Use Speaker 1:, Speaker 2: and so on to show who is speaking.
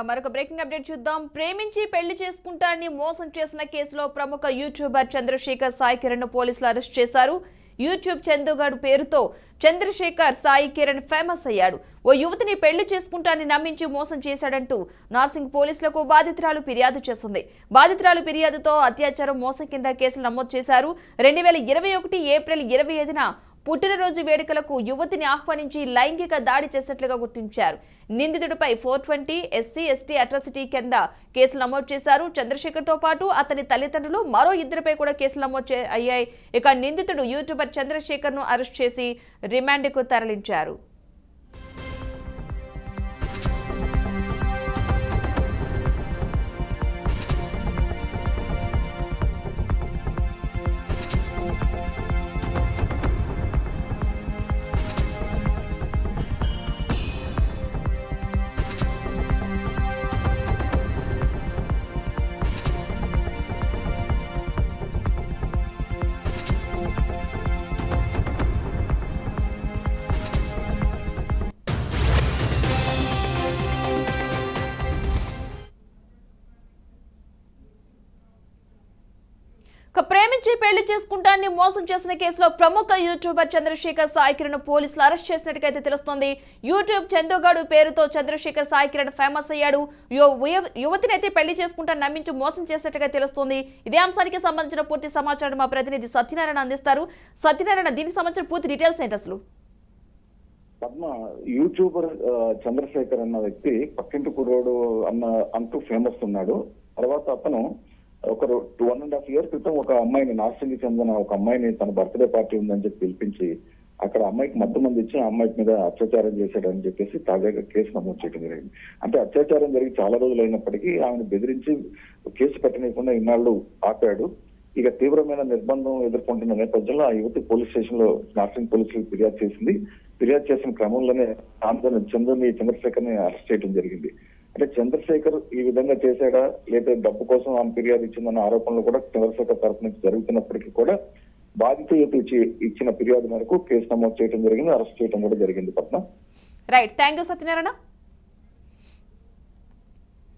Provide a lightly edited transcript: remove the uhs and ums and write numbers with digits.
Speaker 1: మరొక breaking update చూద్దాం. ప్రేమించి పెళ్లి చేసుకుంటానని మోసం చేసిన కేసులో ప్రముఖ యూట్యూబర్ చంద్రశేఖర్ సాయి కిరణ్ పోలీసులు అరెస్ట్ చేశారు. యూట్యూబ్ చందుగాడు పేరుతో చంద్రశేఖర్ సాయి కిరణ్ ఫేమస్ అయ్యాడు. ఓ యువతిని పెళ్లి చేసుకుంటానని నమ్మించి మోసం చేశాడంటూ నార్సింగ్ పోలీసులకు బాధితురాలు ఫిర్యాదు చేసింది. బాధితురాలు ఫిర్యాదుతో అత్యాచారం మోసం కింద కేసులు నమోదు చేశారు. 2021 ఏప్రిల్ 25న పుట్టినరోజు వేడుకలకు యువతిని ఆహ్వానించి లైంగిక దాడి చేసినట్లుగా గుర్తించారు. నిందితుడిపై 420 SC/ST అట్రాసిటీ కింద కేసులు నమోదు చేశారు. చంద్రశేఖర్ తో పాటు అతని తల్లిదండ్రులు మరో ఇద్దరిపై కూడా కేసులు నమోదు అయ్యాయి. ఇక నిందితుడు యూట్యూబర్ చంద్రశేఖర్ ను అరెస్ట్ చేసి రిమాండ్కు తరలించారు. ప్రేమించి పెళ్లి చేసుకుంటానని మోసం చేసిన కేసులో ప్రముఖ యూట్యూబర్ చంద్రశేఖర్ సాయి కిరణ్ పోలీసులు అరెస్ట్ చేసినట్టుగా తెలుస్తోంది. యూట్యూబ్ చందుగాడు పేరుతో చంద్రశేఖర్ సాయి కిరణ్ ఫేమస్ అయ్యాడు. యువతిని అయితే పెళ్లి చేసుకుంటానని నమ్మించి మోసం చేసినట్టుగా తెలుస్తోంది. ఇదే అంశానికి సంబంధించిన పూర్తి సమాచారం మా ప్రతినిధి సత్యనారాయణ అందిస్తారు. సత్యనారాయణ, దీనికి సంబంధించిన పూర్తి డీటెయిల్స్ ఏంటి అసలు?
Speaker 2: పద్మ, యూట్యూబర్ చంద్రశేఖర్ అన్న వ్యక్తి పక్కింటి కుర్రోడు అంటూ ఫేమస్ ఉన్నాడు. తర్వాత అతను ఒక 1.5 years క్రితం ఒక అమ్మాయిని, నార్సింగ్కి చెందిన ఒక అమ్మాయిని తన బర్త్డే పార్టీ ఉందని చెప్పి పిలిపించి అక్కడ అమ్మాయికి మత్తు మంది ఇచ్చి ఆ అమ్మాయి మీద అత్యాచారం చేశాడని చెప్పేసి తాజాగా కేసు నమోదు చేయడం జరిగింది. అంటే అత్యాచారం జరిగి చాలా రోజులు అయినప్పటికీ ఆమెను బెదిరించి కేసు పెట్టనీయకుండా ఇన్నాళ్లు ఆపాడు. ఇక తీవ్రమైన నిర్బంధం ఎదుర్కొంటున్న నేపథ్యంలో ఆ యువతి పోలీస్ స్టేషన్ లో నార్సింగ్ పోలీసులకు ఫిర్యాదు చేసింది. ఫిర్యాదు చేసిన క్రమంలోనే చంద్రశేఖర్ ని అరెస్ట్ చేయడం జరిగింది. అంటే చంద్రశేఖర్ ఈ విధంగా చేశాడా లేదా డబ్బు కోసం ఆమె ఫిర్యాదు ఇచ్చిందన్న ఆరోపణలు కూడా చంద్రశేఖర్ తరఫు నుంచి జరుగుతున్నప్పటికీ కూడా బాధిత ఇచ్చిన ఫిర్యాదు మేరకు కేసు నమోదు చేయడం జరిగింది, అరెస్ట్ చేయడం కూడా జరిగింది. Padma,
Speaker 1: right, thank you Satyanarayana.